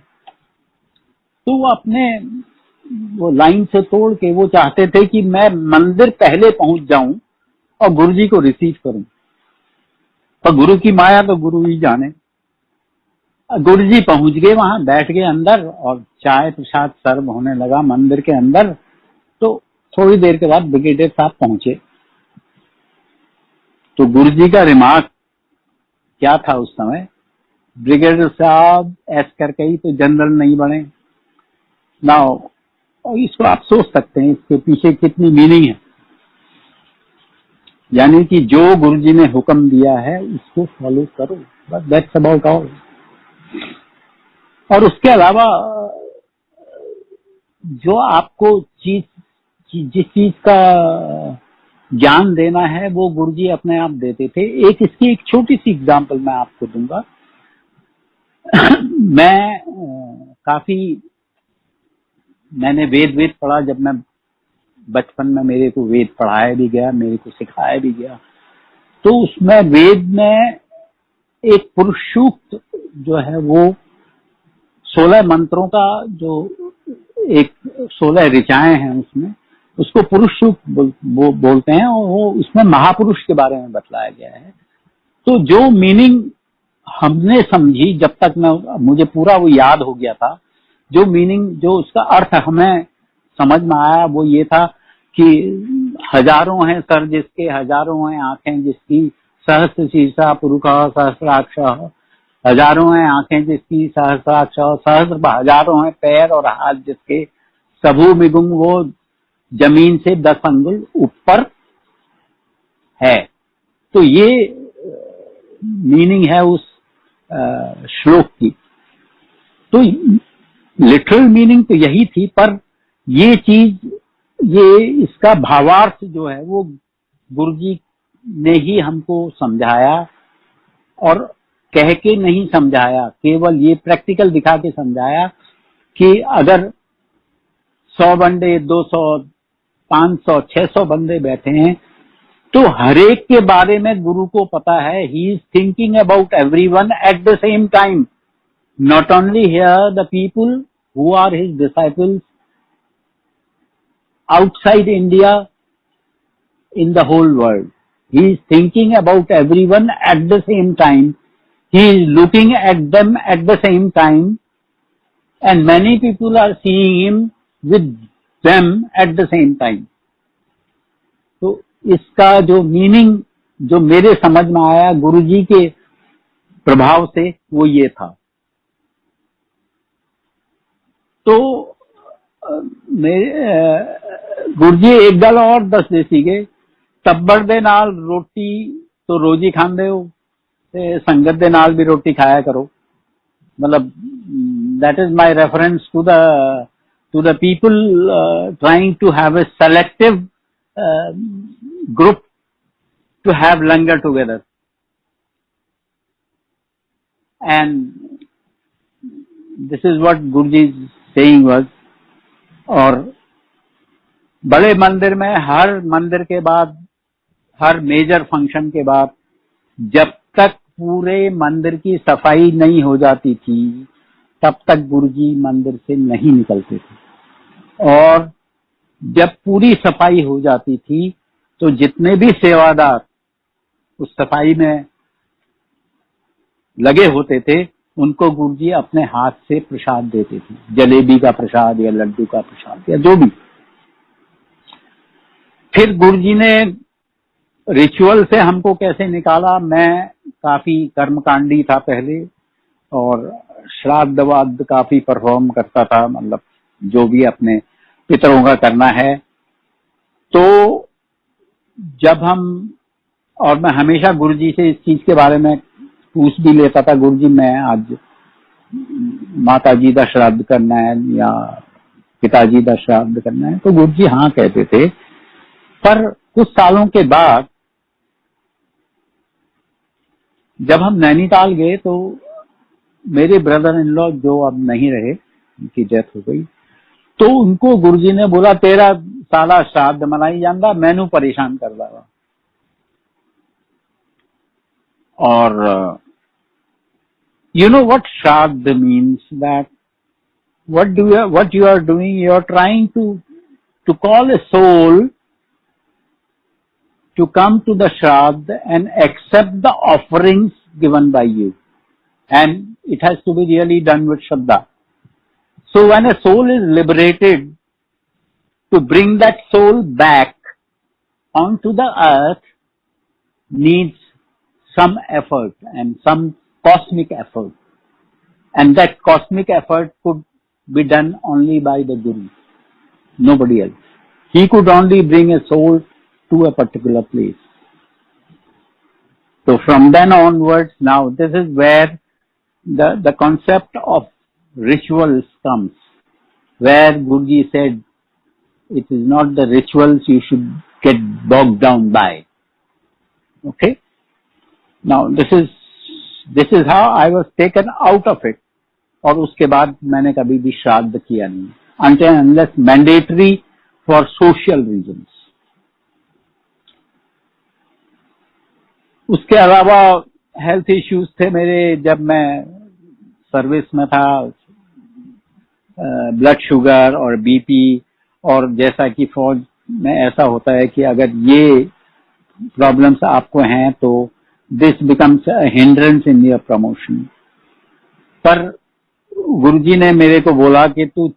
S1: तो वो अपने वो लाइन से तोड़ के वो चाहते थे कि मैं मंदिर पहले पहुंच जाऊं और गुरुजी को रिसीव करूं। तो गुरु की माया तो गुरु ही जाने। गुरुजी पहुंच गए, वहां बैठ गए अंदर और चाय प्रसाद सर्व होने लगा मंदिर के अंदर। तो थोड़ी देर के बाद ब्रिगेडियर साहब पहुंचे। तो गुरुजी का रिमार्क क्या था उस समय, ब्रिगेडियर साहब ऐस करके ही तो जनरल नहीं बने ना। और इसको आप सोच सकते हैं इसके पीछे कितनी मीनिंग है। यानी कि जो गुरुजी ने हुक्म दिया है उसको फॉलो करो, बस दैट्स अबाउट ऑल। और उसके अलावा जो आपको जिस चीज का ज्ञान देना है वो गुरुजी अपने आप देते थे। इसकी एक छोटी सी एग्जांपल मैं आपको दूंगा। मैंने वेद पढ़ा। जब मैं बचपन में मेरे को वेद पढ़ाया भी गया, मेरे को सिखाया भी गया। तो उसमें वेद में एक पुरुष सूक्त जो है वो 16 मंत्रों का जो एक 16 ऋचाएं हैं उसमें, उसको पुरुष सूक्त बोलते हैं। और वो उसमें महापुरुष के बारे में बतलाया गया है। तो जो मीनिंग हमने समझी, जब तक मुझे पूरा वो याद हो गया था, जो मीनिंग जो उसका अर्थ हमें समझ में आया वो ये था कि हजारों हैं सर जिसके, हजारों हैं आंखें जिसकी, सहस्त्र शीर्षा पुरुषा सहस्राक्ष, हजारों हैं आंखें जिसकी सहस्राक्ष, सहस्त्र हजारों हैं पैर और हाथ जिसके, सबू मिगुंग वो जमीन से 10 अंगुल ऊपर है। तो ये मीनिंग है उस श्लोक की। तो लिटरल मीनिंग तो यही थी, पर ये इसका भावार्थ जो है वो गुरुजी ने ही हमको समझाया। और कह के नहीं समझाया, केवल ये प्रैक्टिकल दिखा के समझाया कि अगर 100 बंदे, 200, 500, 600 बंदे बैठे हैं तो हर एक के बारे में गुरु को पता है। He is thinking about everyone at the same time, not only here the people who are his disciples outside India, in the whole world. He is thinking about everyone at the same time. He is looking at them at the same time, and many people are seeing him with them at the same time. तो इसका जो meaning जो मेरे समझ में आया गुरुजी के प्रभाव से वो ये था। तो गुरुजी एक गल और दस दे सीगे, टब्बर दे नाल रोटी तो रोज ही खांदे हो ते संगत दे नाल भी रोटी खाया करो। मतलब that is my reference to the people trying to have a selective group to have langar together. And this is what Guruji saying was. और बड़े मंदिर में हर मंदिर के बाद, हर मेजर फंक्शन के बाद, जब तक पूरे मंदिर की सफाई नहीं हो जाती थी तब तक गुरुजी मंदिर से नहीं निकलते थे। और जब पूरी सफाई हो जाती थी तो जितने भी सेवादार उस सफाई में लगे होते थे उनको गुरुजी अपने हाथ से प्रसाद देते थे, जलेबी का प्रसाद या लड्डू का प्रसाद या जो भी। फिर गुरुजी ने रिचुअल से हमको कैसे निकाला। मैं काफी कर्मकांडी था पहले और श्राद्ध वाद्ध काफी परफॉर्म करता था, मतलब जो भी अपने पितरों का करना है। तो जब और मैं हमेशा गुरुजी से इस चीज के बारे में पूछ भी लेता था, गुरुजी मैं आज माताजी का श्राद्ध करना है या पिताजी का श्राद्ध करना है, तो गुरुजी हाँ कहते थे। पर कुछ सालों के बाद जब हम नैनीताल गए तो मेरे ब्रदर इन लॉ जो अब नहीं रहे, उनकी डेथ हो गई, तो उनको गुरुजी ने बोला तेरा साला श्राद्ध मनाई जांदा, मैनू परेशान कर रहा। और you know what shraddha means, that what you are doing, you are trying to call a soul to come to the shraddha and accept the offerings given by you, and it has to be really done with shraddha. So when a soul is liberated, to bring that soul back onto the earth needs some effort and some cosmic effort, and that cosmic effort could be done only by the Guru, nobody else. He could only bring a soul to a particular place. So from then onwards, now this is where the concept of rituals comes, where Guruji said it is not the rituals you should get bogged down by. Okay? Now this is how I was taken out of it, और उसके बाद मैंने कभी भी श्राद्ध किया नहीं, until unless mandatory for social reasons. उसके अलावा हेल्थ इश्यूज थे मेरे, जब मैं सर्विस में था, ब्लड शुगर और बीपी, और जैसा कि फौज में ऐसा होता है कि अगर ये प्रॉब्लम्स आपको हैं तो this becomes a hindrance in your promotion. पर गुरुजी ने मेरे को बोला कि तू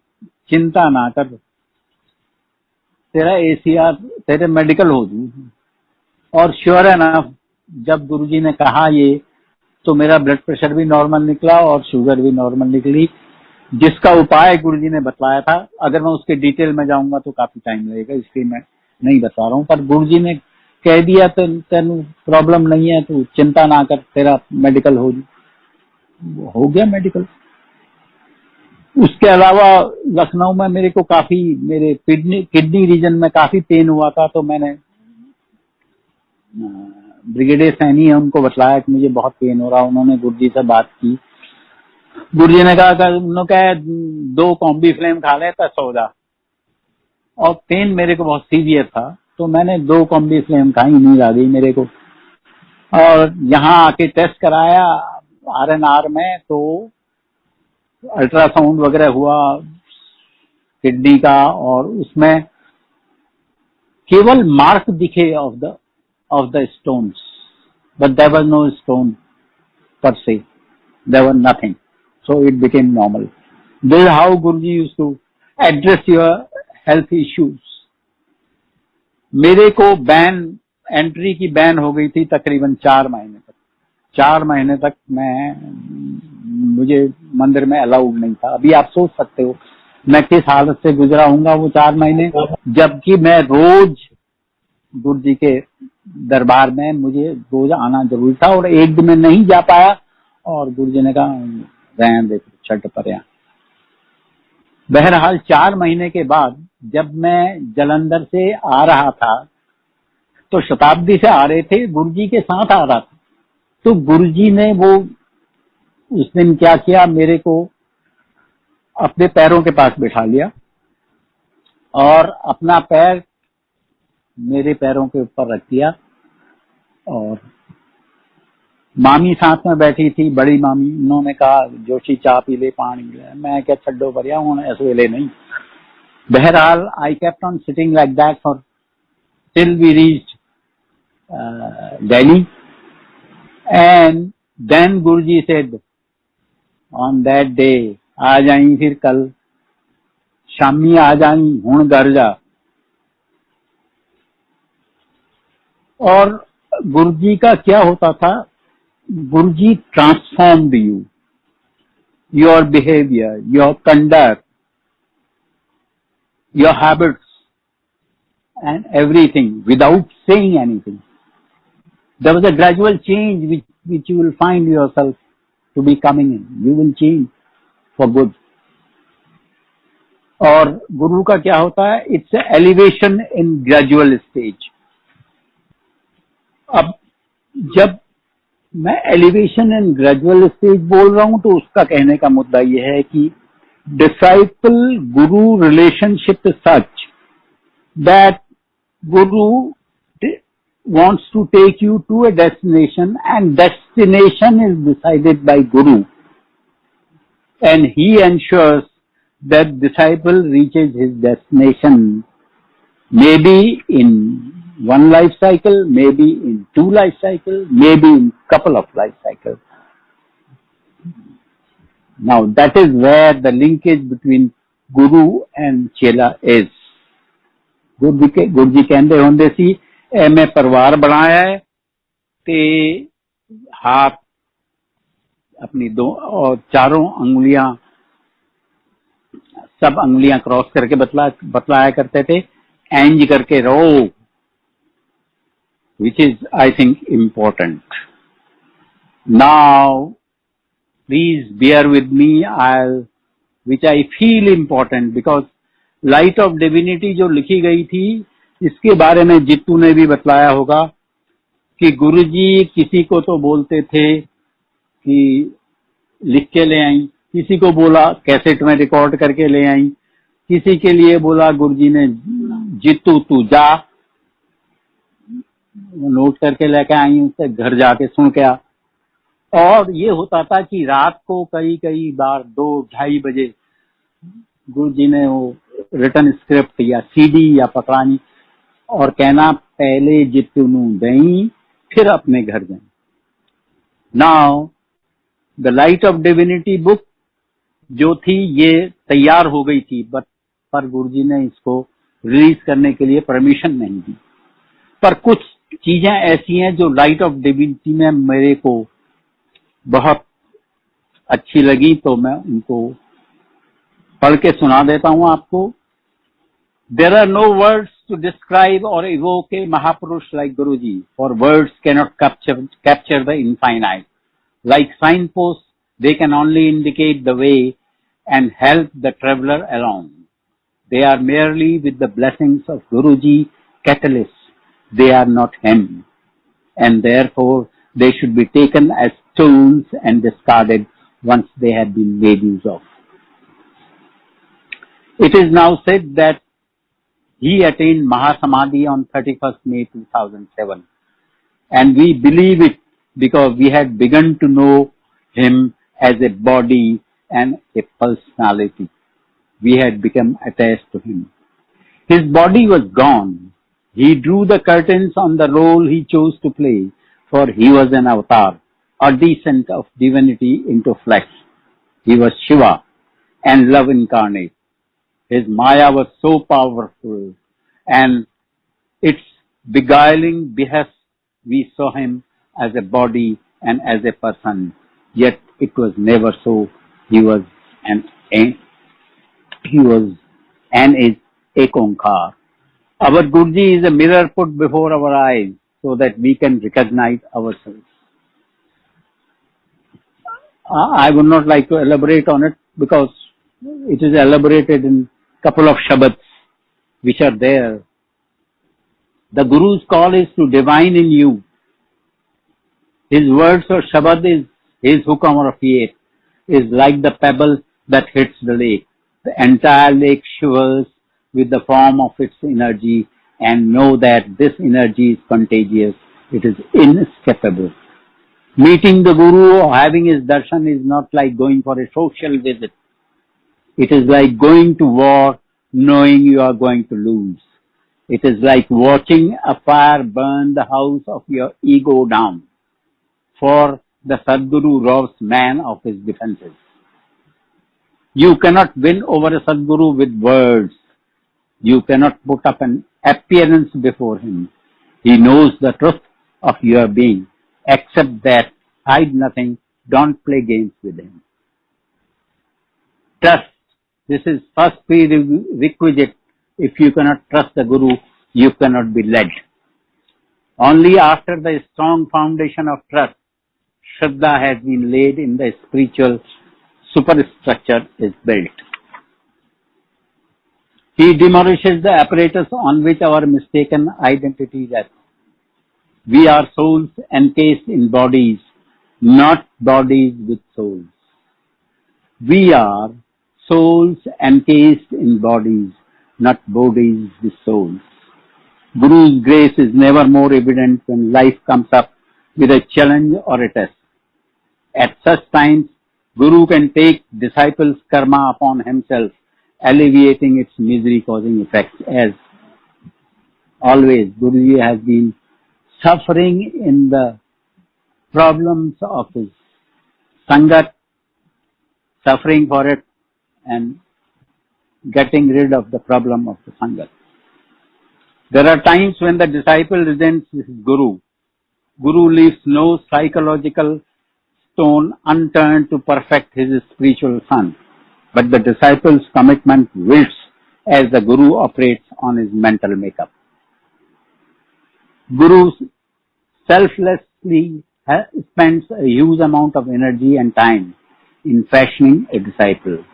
S1: चिंता ना कर, तेरा एसीआर, तेरे मेडिकल हो जू। और श्योर एनफ जब गुरुजी ने कहा ये, तो मेरा ब्लड प्रेशर भी नॉर्मल निकला और शुगर भी नॉर्मल निकली, जिसका उपाय गुरुजी ने बताया था। अगर मैं उसके डिटेल में जाऊंगा तो काफी टाइम लगेगा, इसलिए मैं नहीं बता रहा हूँ, पर गुरुजी ने कह दिया तो तेन प्रॉब्लम नहीं है, तो चिंता ना कर, तेरा मेडिकल हो गया मेडिकल। उसके अलावा लखनऊ में मेरे को काफी, मेरे किडनी रीजन में काफी पेन हुआ था, तो मैंने ब्रिगेडियर सैनी है उनको बतलाया कि मुझे बहुत पेन हो रहा। उन्होंने गुरुजी से बात की, गुरुजी ने कहा उन्होंने 2 कॉम्बी फ्लेम खा लेता सो जा, और पेन मेरे को बहुत सीवियर था, तो मैंने 2 कॉम्बी फ्लेम खाई, नींद आ गई मेरे को। और यहाँ आके टेस्ट कराया RNR में, तो अल्ट्रासाउंड वगैरह हुआ किडनी का, और उसमें केवल मार्क दिखे of the stones, but there was no stone per se, there was nothing, so it became normal. This is how Guruji used to address your health issues. मेरे को एंट्री की बैन हो गई थी तकरीबन 4 महीने तक। 4 महीने तक मुझे मंदिर में अलाउड नहीं था। अभी आप सोच सकते हो मैं किस हालत से गुजरा हूँगा वो 4 महीने, जबकि मैं रोज गुरुजी के दरबार में, मुझे रोज आना जरूरी था, और एक दिन में नहीं जा पाया, और गुरुजी ने कहा रहने दे, छठ पर। बहरहाल 4 महीने के बाद जब मैं जलंधर से आ रहा था, तो शताब्दी से आ रहे थे, गुरुजी के साथ आ रहा था, तो गुरुजी ने वो उस दिन क्या किया, मेरे को अपने पैरों के पास बिठा लिया और अपना पैर मेरे पैरों के ऊपर रख दिया, और मामी साथ में बैठी थी, बड़ी मामी, उन्होंने कहा जोशी चाय पी ले, पानी ले। मैं क्या छड्डो भरिया हूं, इस वेले नहीं। बहरहाल I kept on sitting like that for till we reached Delhi, and then Guruji said on that day, आ जाई फिर कल शामी, आ जाई हुण घर जा। और गुरुजी का क्या होता था, Guruji transformed you, your behaviour, your conduct, your habits and everything without saying anything. There was a gradual change which you will find yourself to be coming in. You will change for good. और गुरु का क्या होता है, it's a elevation in gradual stage. अब जब मैं elevation and gradual stage बोल रहा हूं, तो उसका कहने का मुद्दा यह है कि disciple Guru relationship such that Guru wants to take you to a destination, and destination is decided by Guru, and he ensures that disciple reaches his destination, maybe in one life cycle, maybe in 2 life cycle, maybe in couple of life cycles. Now that is where the linkage between Guru and Chela is. गुरु जी कहते होंगे सी मैं परिवार बनाया है ते हाथ अपनी 2 और 4 अंगुलियां, सब अंगुलियां क्रॉस करके बतलाया करते थे, एंज करके रहो, which is I think important. Now please bear with me, which I feel important, because light of divinity जो लिखी गई थी, इसके बारे में जित्तू ने भी बतलाया होगा कि गुरुजी किसी को तो बोलते थे कि लिख के ले आई, किसी को बोला कैसेट में रिकॉर्ड करके ले आई, किसी के लिए बोला गुरुजी ने जित्तू तू जा, नोट करके लेके आई, उससे घर जाके सुन के आ। और ये होता था कि रात को कई बार 2-2:30 बजे गुरुजी ने वो रिटर्न स्क्रिप्ट या सीडी या पकड़ानी और कहना पहले जित्तू नू दई फिर अपने घर जाए। Now the light of divinity book जो थी ये तैयार हो गई थी, पर गुरुजी ने इसको रिलीज करने के लिए परमिशन नहीं दी। पर कुछ चीजें ऐसी हैं जो लाइट ऑफ डिविनिटी में मेरे को बहुत अच्छी लगी, तो मैं उनको पढ़ के सुना देता हूं आपको। There are no words to describe or evoke a Mahapurush like Guruji, for words cannot capture the infinite. Like signposts, they can only indicate the way and help the traveler along. They are merely, with the blessings of Guruji, catalysts. They are not him, and therefore they should be taken as tools and discarded once they have been made use of. It is now said that he attained Mahasamadhi on 31st May 2007, and we believe it because we had begun to know him as a body and a personality. We had become attached to him. His body was gone. He drew the curtains on the role he chose to play, for he was an avatar, a descent of divinity into flesh. He was Shiva and love incarnate. His Maya was so powerful, and its beguiling behest we saw him as a body and as a person, yet it was never so. He was an is Ek Onkar. Our Guruji is a mirror put before our eyes so that we can recognize ourselves. I would not like to elaborate on it because it is elaborated in couple of shabads which are there. The Guru's call is to divine in you. His words or shabad is his hukam or fiat, is like the pebble that hits the lake. The entire lake shivers with the form of its energy, and know that this energy is contagious. It is inescapable. Meeting the Guru or having his darshan is not like going for a social visit. It is like going to war knowing you are going to lose. It is like watching a fire burn the house of your ego down. For the Sadguru robs man of his defenses. You cannot win over a Sadguru with words. You cannot put up an appearance before him. He knows the truth of your being. Accept that, hide nothing, don't play games with him. Trust. This is first prerequisite. If you cannot trust the Guru, you cannot be led. Only after the strong foundation of trust, Shraddha has been laid in the spiritual superstructure is built. He demolishes the apparatus on which our mistaken identity rests. We are souls encased in bodies, not bodies with souls. We are souls encased in bodies, not bodies with souls. Guru's grace is never more evident when life comes up with a challenge or a test. At such times, Guru can take disciples' karma upon himself, alleviating its misery-causing effects. As always, Guruji has been suffering in the problems of his Sangat, suffering for it and getting rid of the problem of the Sangat. There are times when the disciple resents his Guru. Guru leaves no psychological stone unturned to perfect his spiritual son, but the disciple's commitment wilts as the Guru operates on his mental makeup. Guru selflessly spends a huge amount of energy and time in fashioning a disciple.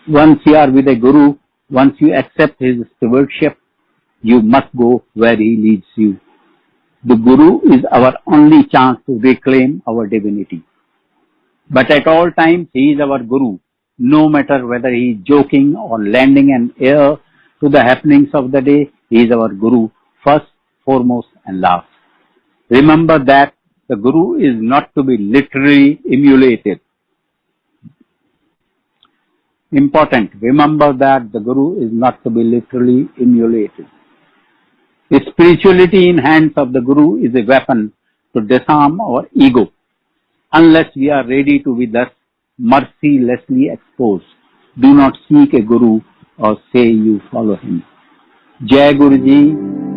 S1: Once you are with a Guru, once you accept his stewardship, you must go where he leads you. The Guru is our only chance to reclaim our divinity. But at all times, he is our Guru, no matter whether he is joking or lending an ear to the happenings of the day. He is our Guru, first, foremost, and last. Remember that the Guru is not to be literally emulated. Important, remember that the Guru is not to be literally emulated. Spirituality in hands of the Guru is a weapon to disarm our ego, unless we are ready to be thus mercilessly exposed. Do not seek a Guru or say you follow him. Jai Guruji.